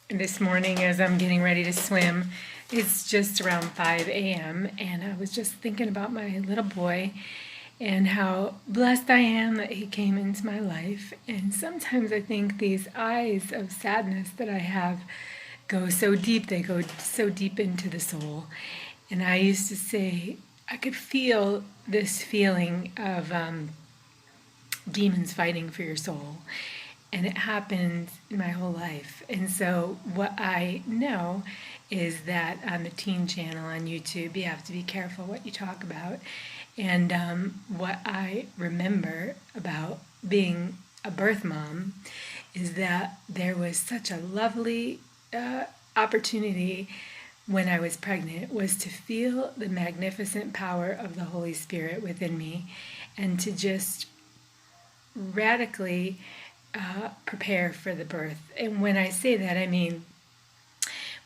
this morning as I'm getting ready to swim. It's just around 5 a.m. and I was just thinking about my little boy and how blessed I am that he came into my life. And sometimes I think these eyes of sadness that I have go so deep, they go so deep into the soul. And I used to say, I could feel this feeling of demons fighting for your soul. And it happened my whole life. And so, what I know is that on the teen channel on YouTube, you have to be careful what you talk about. And what I remember about being a birth mom is that there was such a lovely opportunity when I was pregnant was to feel the magnificent power of the Holy Spirit within me and to just radically prepare for the birth. And when I say that, I mean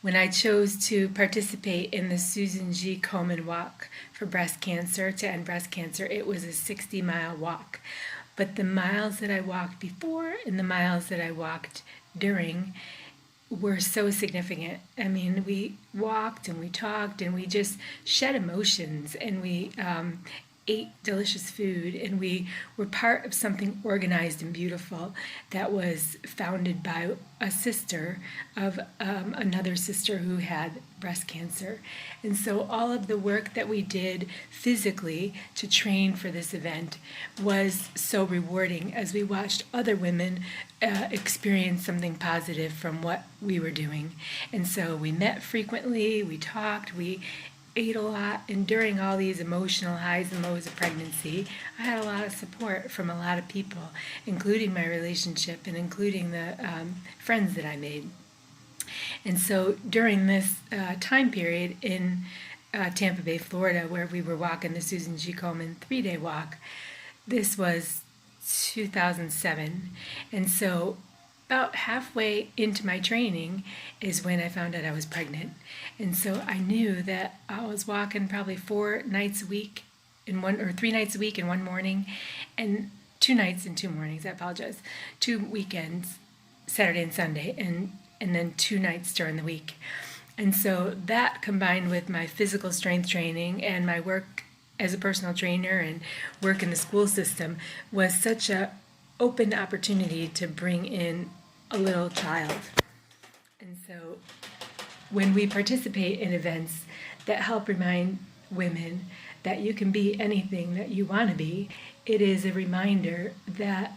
when I chose to participate in the Susan G. Komen Walk for breast cancer to end breast cancer, it was a 60-mile walk. But the miles that I walked before and the miles that I walked during were so significant. I mean, we walked and we talked and we just shed emotions and we ate delicious food, and we were part of something organized and beautiful that was founded by a sister of another sister who had breast cancer. And so all of the work that we did physically to train for this event was so rewarding as we watched other women experience something positive from what we were doing. And so we met frequently, we talked, we ate a lot, and during all these emotional highs and lows of pregnancy, I had a lot of support from a lot of people, including my relationship and including the friends that I made. And so during this time period in Tampa Bay, Florida, where we were walking the Susan G. Komen 3-day walk, this was 2007. And so about halfway into my training is when I found out I was pregnant. And so I knew that I was walking probably 4 nights a week in one, or 3 nights a week in one morning, and 2 nights and 2 mornings, I apologize, 2 weekends, Saturday and Sunday, and then 2 nights during the week. And so that combined with my physical strength training and my work as a personal trainer and work in the school system was such a open opportunity to bring in a little child. And so when we participate in events that help remind women that you can be anything that you want to be, it is a reminder that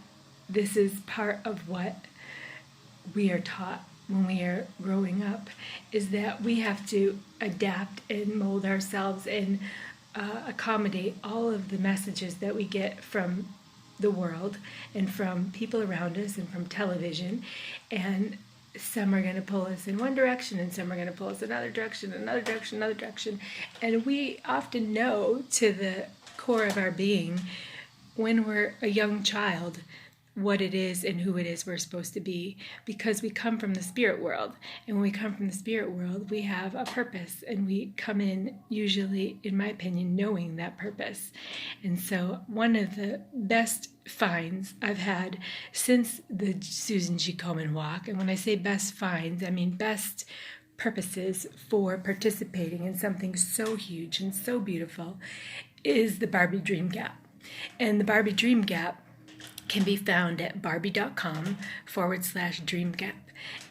this is part of what we are taught when we are growing up, is that we have to adapt and mold ourselves and accommodate all of the messages that we get from the world and from people around us and from television. And some are going to pull us in one direction and some are going to pull us another direction, another direction, another direction. And we often know to the core of our being when we're a young child what it is and who it is we're supposed to be, because we come from the spirit world. And when we come from the spirit world, we have a purpose, and we come in, usually, in my opinion, knowing that purpose. And so one of the best finds I've had since the Susan G. Komen walk, and when I say best finds, I mean best purposes for participating in something so huge and so beautiful, is the Barbie Dream Gap. And the Barbie Dream Gap can be found at barbie.com/dream gap.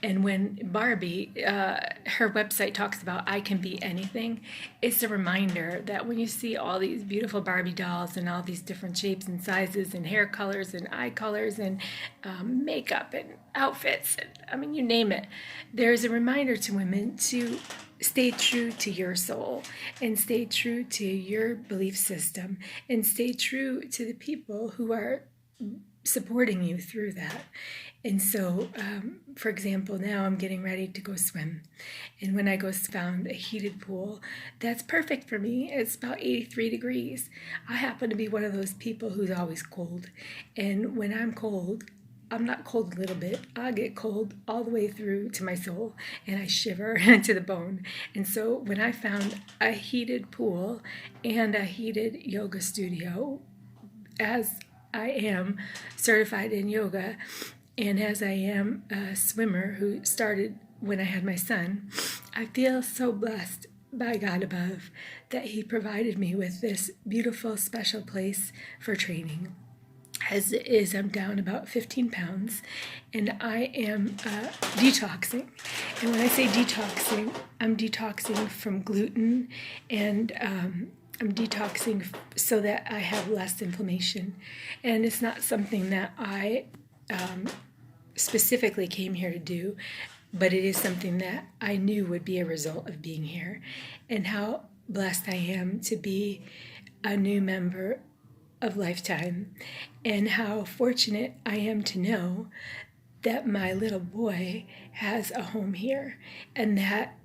And when Barbie, her website talks about I can be anything, it's a reminder that when you see all these beautiful Barbie dolls and all these different shapes and sizes and hair colors and eye colors and makeup and outfits, and, I mean, you name it, there's a reminder to women to stay true to your soul and stay true to your belief system and stay true to the people who are supporting you through that. And so, for example, now I'm getting ready to go swim. And when I go found a heated pool, that's perfect for me. It's about 83 degrees. I happen to be one of those people who's always cold. And when I'm cold, I'm not cold a little bit. I get cold all the way through to my soul, and I shiver to the bone. And so when I found a heated pool and a heated yoga studio, as I am certified in yoga, and as I am a swimmer who started when I had my son, I feel so blessed by God above that He provided me with this beautiful, special place for training. As it is, I'm down about 15 pounds, and I am detoxing. And when I say detoxing, I'm detoxing from gluten, and I'm detoxing so that I have less inflammation. And it's not something that I specifically came here to do, but it is something that I knew would be a result of being here. And how blessed I am to be a new member of Lifetime, and how fortunate I am to know that my little boy has a home here, and that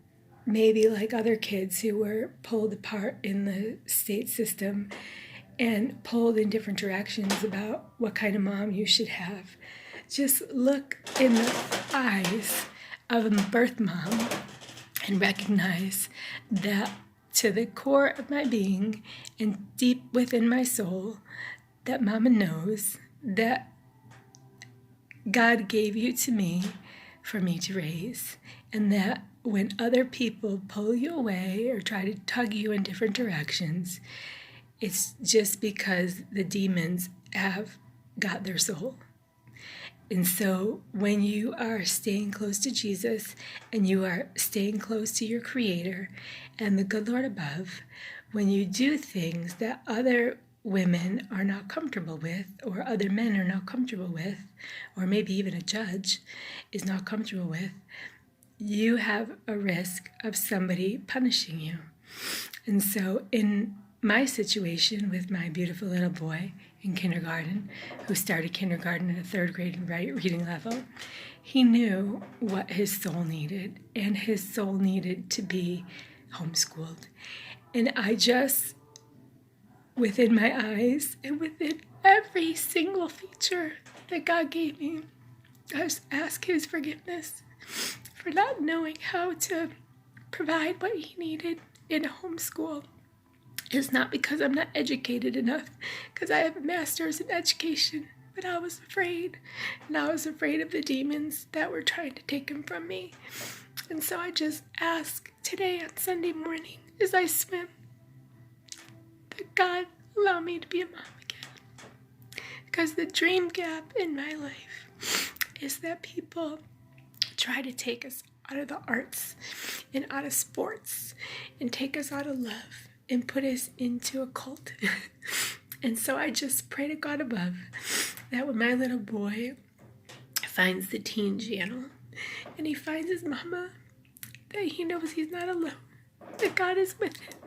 maybe like other kids who were pulled apart in the state system and pulled in different directions about what kind of mom you should have, just look in the eyes of a birth mom and recognize that to the core of my being and deep within my soul, that Mama knows that God gave you to me for me to raise, and that when other people pull you away or try to tug you in different directions, it's just because the demons have got their soul. And so when you are staying close to Jesus and you are staying close to your Creator and the good Lord above, when you do things that other women are not comfortable with, or other men are not comfortable with, or maybe even a judge is not comfortable with, you have a risk of somebody punishing you. And so in my situation with my beautiful little boy in kindergarten, who started kindergarten at a third grade reading level, he knew what his soul needed, and his soul needed to be homeschooled. And I just, within my eyes and within every single feature that God gave me, I just ask His forgiveness for not knowing how to provide what he needed in homeschool. It's not because I'm not educated enough, because I have a master's in education, but I was afraid, and I was afraid of the demons that were trying to take him from me. And so I just ask today on Sunday morning as I swim that God allow me to be a mom again. Because the dream gap in my life is that people try to take us out of the arts and out of sports and take us out of love and put us into a cult. And so I just pray to God above that when my little boy finds the teen channel and he finds his mama, that he knows he's not alone, that God is with him,